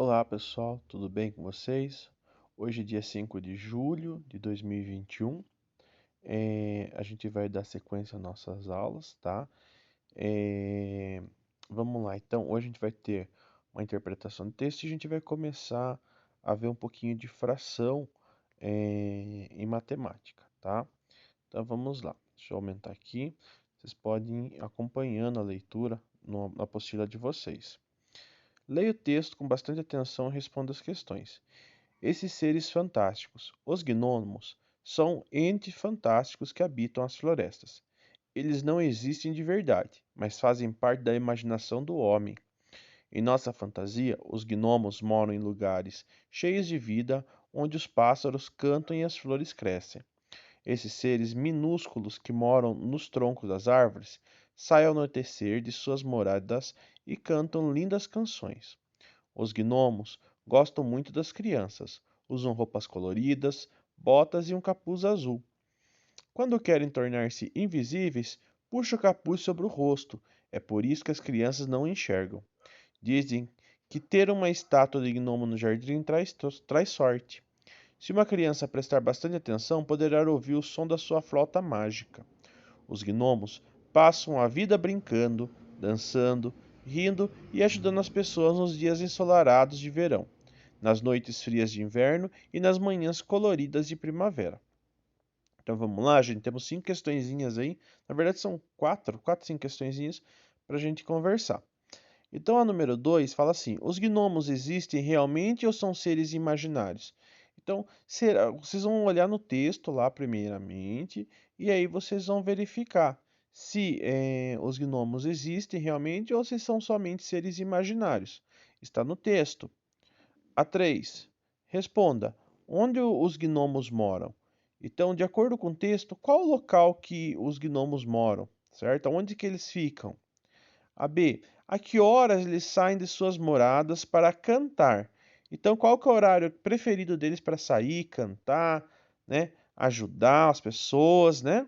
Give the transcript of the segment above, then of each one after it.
Olá pessoal, tudo bem com vocês? Hoje é dia 5 de julho de 2021. A gente vai dar sequência às nossas aulas, tá? É, Vamos lá, então hoje a gente vai ter uma interpretação do texto e a gente vai começar a ver um pouquinho de fração em matemática, tá? Então vamos lá, deixa eu aumentar aqui. Vocês podem ir acompanhando a leitura na apostila de vocês. Leia o texto com bastante atenção e responda as questões. Esses seres fantásticos, os gnomos, são entes fantásticos que habitam as florestas. Eles não existem de verdade, mas fazem parte da imaginação do homem. Em nossa fantasia, os gnomos moram em lugares cheios de vida, onde os pássaros cantam e as flores crescem. Esses seres minúsculos que moram nos troncos das árvores saem ao anoitecer de suas moradas e cantam lindas canções. Os gnomos gostam muito das crianças, usam roupas coloridas, botas e um capuz azul. Quando querem tornar-se invisíveis, puxam o capuz sobre o rosto. É por isso que as crianças não enxergam. Dizem que ter uma estátua de gnomo no jardim traz sorte. Se uma criança prestar bastante atenção, poderá ouvir o som da sua flauta mágica. Os gnomos passam a vida brincando, dançando, rindo e ajudando as pessoas nos dias ensolarados de verão, nas noites frias de inverno e nas manhãs coloridas de primavera. Então vamos lá, gente. Temos 5 questõezinhas aí. Na verdade são quatro, 5 questõezinhas para a gente conversar. Então a número 2 fala assim: os gnomos existem realmente ou são seres imaginários? Então, vocês vão olhar no texto lá primeiramente, e aí vocês vão verificar se os gnomos existem realmente ou se são somente seres imaginários. Está no texto. A 3. Responda: onde os gnomos moram? Então, de acordo com o texto, qual o local que os gnomos moram? Certo? Onde que eles ficam? A B. A que horas eles saem de suas moradas para cantar? Então, qual que é o horário preferido deles para sair, cantar, né? Ajudar as pessoas, né?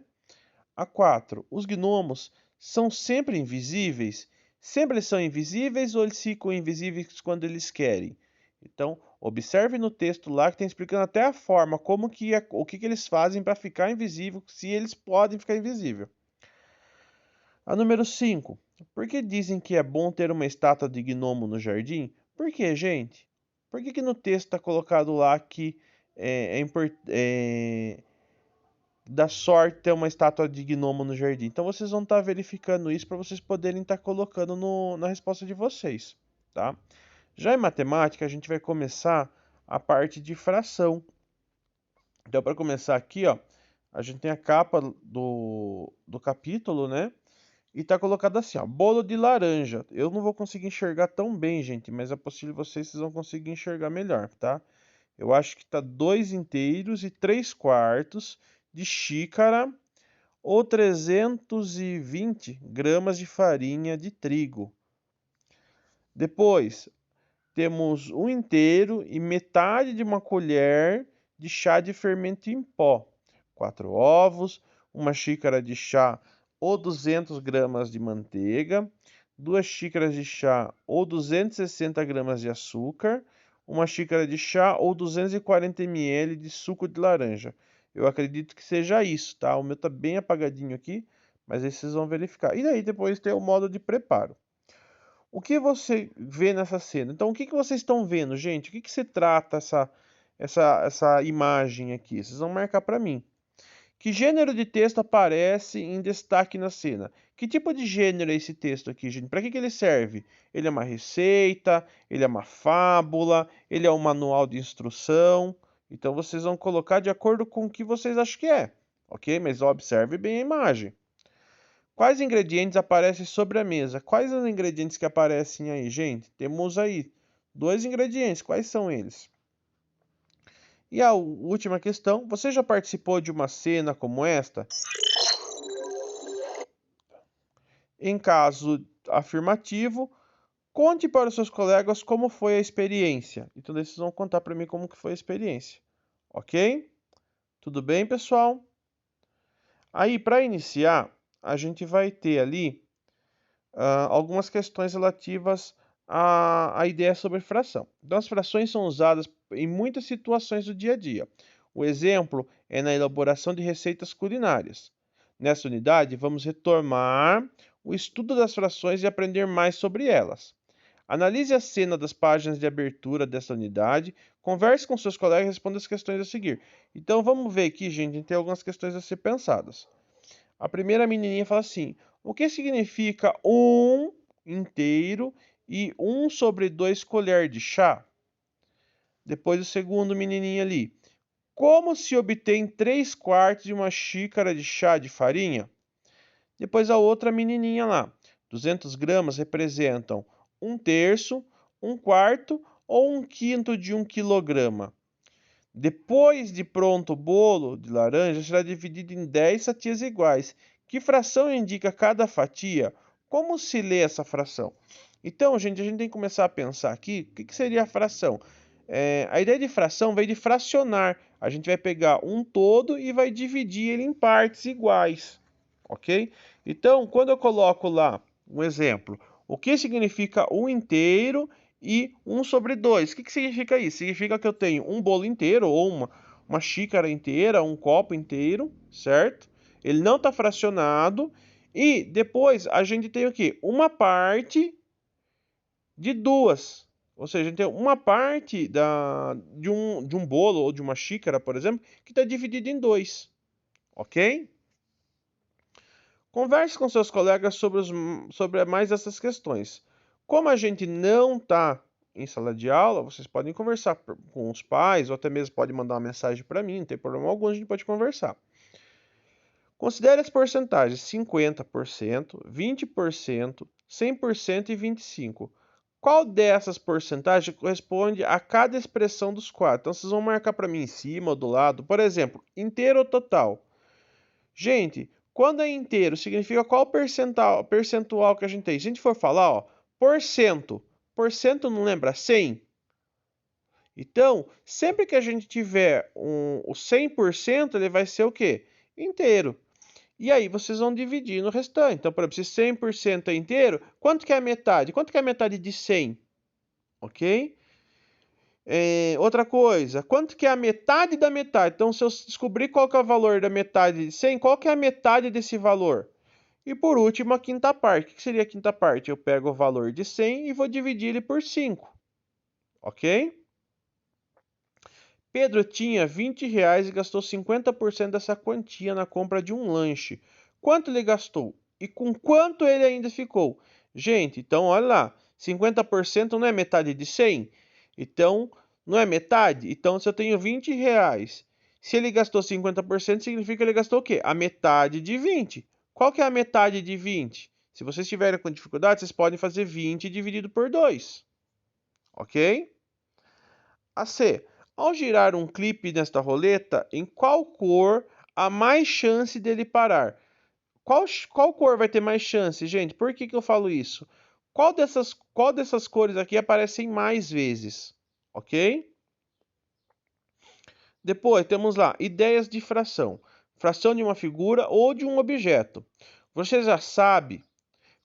A 4. Os gnomos são sempre invisíveis? Sempre eles são invisíveis ou eles ficam invisíveis quando eles querem? Então, observe no texto lá que tem explicando até a forma, como que o que eles fazem para ficar invisível, se eles podem ficar invisível. A número 5. Por que dizem que é bom ter uma estátua de gnomo no jardim? Por que, gente? Por que no texto está colocado lá que dá sorte ter uma estátua de gnomo no jardim? Então vocês vão estar verificando isso para vocês poderem estar colocando na resposta de vocês, tá? Já em matemática, a gente vai começar a parte de fração. Então, para começar aqui, ó, a gente tem a capa do capítulo, né? E tá colocado assim, ó, bolo de laranja. Eu não vou conseguir enxergar tão bem, gente, mas é possível vocês vão conseguir enxergar melhor, tá? Eu acho que tá 2 inteiros e 3 quartos de xícara ou 320 gramas de farinha de trigo. Depois, temos 1 inteiro e metade de uma colher de chá de fermento em pó. 4 ovos, uma xícara de chá ou 200 gramas de manteiga, 2 xícaras de chá ou 260 gramas de açúcar, uma xícara de chá ou 240 ml de suco de laranja. Eu acredito que seja isso, tá? O meu tá bem apagadinho aqui, mas aí vocês vão verificar. E daí depois tem o modo de preparo. O que você vê nessa cena? Então, o que vocês estão vendo, gente? O que se trata essa imagem aqui? Vocês vão marcar para mim. Que gênero de texto aparece em destaque na cena? Que tipo de gênero é esse texto aqui, gente? Para que ele serve? Ele é uma receita? Ele é uma fábula? Ele é um manual de instrução? Então, vocês vão colocar de acordo com o que vocês acham que é, ok? Mas observe bem a imagem. Quais ingredientes aparecem sobre a mesa? Quais os ingredientes que aparecem aí, gente? Temos aí 2 ingredientes. Quais são eles? E a última questão: você já participou de uma cena como esta? Em caso afirmativo, conte para os seus colegas como foi a experiência. Então, vocês vão contar para mim como que foi a experiência. Ok? Tudo bem, pessoal? Aí, para iniciar, a gente vai ter ali algumas questões relativas a ideia sobre fração. Então, as frações são usadas em muitas situações do dia a dia. O exemplo é na elaboração de receitas culinárias. Nessa unidade, vamos retomar o estudo das frações e aprender mais sobre elas. Analise a cena das páginas de abertura dessa unidade, converse com seus colegas e responda as questões a seguir. Então, vamos ver aqui, gente, tem algumas questões a ser pensadas. A primeira menininha fala assim: o que significa 1 inteiro e 1/2 colher de chá? Depois o segundo menininho ali: como se obtém 3/4 de uma xícara de chá de farinha? Depois a outra menininha lá: 200 gramas representam 1/3, 1/4 ou 1/5 de 1 quilograma? Depois de pronto o bolo de laranja será dividido em 10 fatias iguais. Que fração indica cada fatia? Como se lê essa fração? Então, gente, a gente tem que começar a pensar aqui, o que seria a fração? A ideia de fração vem de fracionar. A gente vai pegar um todo e vai dividir ele em partes iguais, ok? Então, quando eu coloco lá um exemplo, o que significa 1 inteiro e 1/2? O que significa isso? Significa que eu tenho um bolo inteiro ou uma xícara inteira, um copo inteiro, certo? Ele não está fracionado. E depois a gente tem o quê? Uma parte de duas. Ou seja, a gente tem uma parte de um bolo ou de uma xícara, por exemplo, que está dividido em dois. Ok? Converse com seus colegas sobre mais essas questões. Como a gente não está em sala de aula, vocês podem conversar com os pais, ou até mesmo pode mandar uma mensagem para mim, não tem problema algum, a gente pode conversar. Considere as porcentagens 50%, 20%, 100% e 25%. Qual dessas porcentagens corresponde a cada expressão dos quatro? Então, vocês vão marcar para mim em cima ou do lado. Por exemplo, inteiro ou total. Gente, quando é inteiro, significa qual percentual que a gente tem. Se a gente for falar, ó, porcento não lembra 100? Então, sempre que a gente tiver o 100%, ele vai ser o quê? Inteiro. E aí vocês vão dividir no restante. Então, por exemplo, se 100% é inteiro, quanto que é a metade? Quanto que é a metade de 100? Ok? Outra coisa, quanto que é a metade da metade? Então, se eu descobrir qual que é o valor da metade de 100, qual que é a metade desse valor? E por último, a quinta parte. O que seria a quinta parte? Eu pego o valor de 100 e vou dividir ele por 5. Ok? Pedro tinha R$ 20 e gastou 50% dessa quantia na compra de um lanche. Quanto ele gastou? E com quanto ele ainda ficou? Gente, então olha lá. 50% não é metade de 100? Então, não é metade? Então, se eu tenho R$ 20, se ele gastou 50%, significa que ele gastou o quê? A metade de 20. Qual que é a metade de 20? Se vocês estiverem com dificuldade, vocês podem fazer 20 dividido por 2. Ok? A C. Ao girar um clipe nesta roleta, em qual cor há mais chance dele parar? Qual cor vai ter mais chance, gente? Por que eu falo isso? Qual dessas cores aqui aparecem mais vezes? Ok? Depois temos lá ideias de fração. Fração de uma figura ou de um objeto. Você já sabe?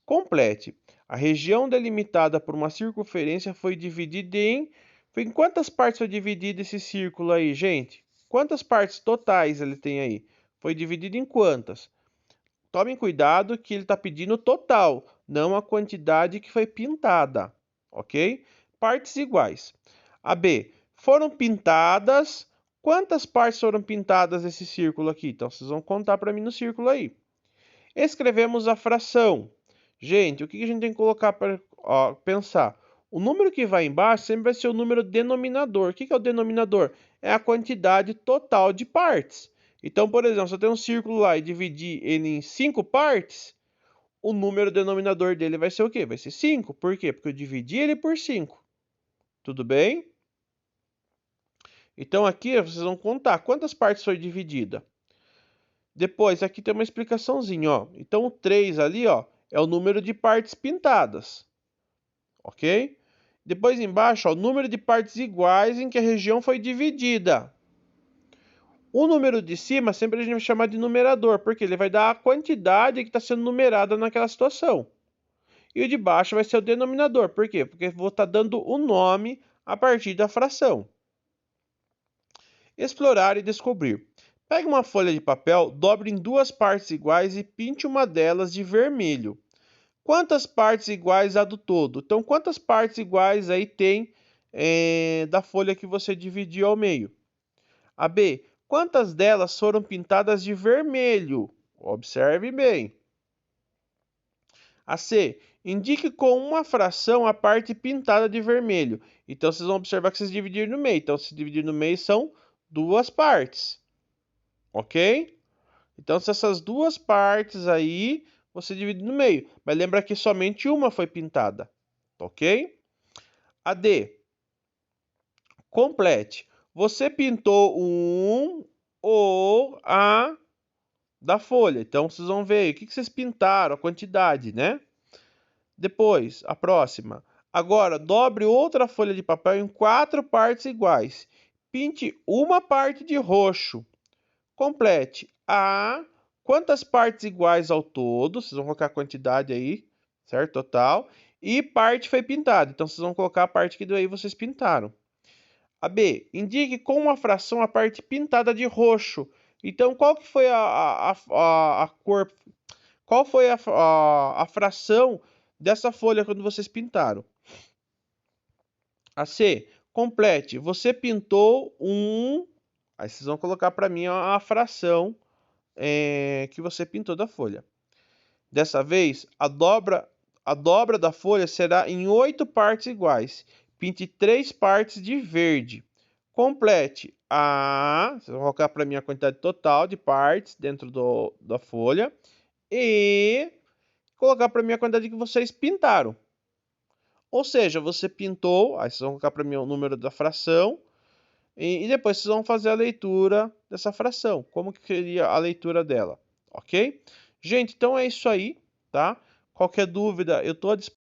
Complete. A região delimitada por uma circunferência foi dividida em... Em quantas partes foi dividido esse círculo aí, gente? Quantas partes totais ele tem aí? Foi dividido em quantas? Tomem cuidado que ele está pedindo total, não a quantidade que foi pintada, ok? Partes iguais. A B. Foram pintadas... Quantas partes foram pintadas nesse círculo aqui? Então, vocês vão contar para mim no círculo aí. Escrevemos a fração. Gente, o que a gente tem que colocar para pensar? O número que vai embaixo sempre vai ser o número denominador. O que é o denominador? É a quantidade total de partes. Então, por exemplo, se eu tenho um círculo lá e dividir ele em 5 partes, o número denominador dele vai ser o quê? Vai ser 5. Por quê? Porque eu dividi ele por 5. Tudo bem? Então, aqui vocês vão contar quantas partes foi dividida. Depois, aqui tem uma explicaçãozinha, ó. Então, o 3 ali, ó, é o número de partes pintadas, ok? Depois embaixo, ó, o número de partes iguais em que a região foi dividida. O número de cima sempre a gente vai chamar de numerador, porque ele vai dar a quantidade que está sendo numerada naquela situação. e o de baixo vai ser o denominador. Por quê? Porque eu vou estar dando o nome a partir da fração. Explorar e descobrir. Pegue uma folha de papel, dobre em duas partes iguais e pinte uma delas de vermelho. Quantas partes iguais há do todo? Então, quantas partes iguais aí tem da folha que você dividiu ao meio? A B. Quantas delas foram pintadas de vermelho? Observe bem. A C. Indique com uma fração a parte pintada de vermelho. Então, vocês vão observar que vocês dividiram no meio. Então, se dividir no meio são duas partes. Ok? Então, se essas duas partes aí, você divide no meio. Mas lembra que somente uma foi pintada. Ok? A D. Complete. Você pintou um ou a da folha. Então, vocês vão ver o que vocês pintaram, a quantidade, né? Depois, a próxima. Agora, dobre outra folha de papel em 4 partes iguais. Pinte uma parte de roxo. Complete. A. Quantas partes iguais ao todo? Vocês vão colocar a quantidade aí, certo? Total. E parte foi pintada. Então, vocês vão colocar a parte que daí vocês pintaram. A B. Indique com uma fração a parte pintada de roxo. Então, qual que foi a cor? Qual foi a fração dessa folha quando vocês pintaram? A C. Complete. Você pintou um... Aí vocês vão colocar para mim a fração que você pintou da folha. Dessa vez, a dobra da folha será em 8 partes iguais. Pinte 3 partes de verde. Complete a... Vocês vão colocar para mim a quantidade total de partes dentro da folha. E colocar para mim a quantidade que vocês pintaram. Ou seja, você pintou, aí vocês vão colocar para mim o número da fração, e depois vocês vão fazer a leitura dessa fração. Como que seria a leitura dela, ok? Gente, então é isso aí, tá? Qualquer dúvida, eu estou à disposição.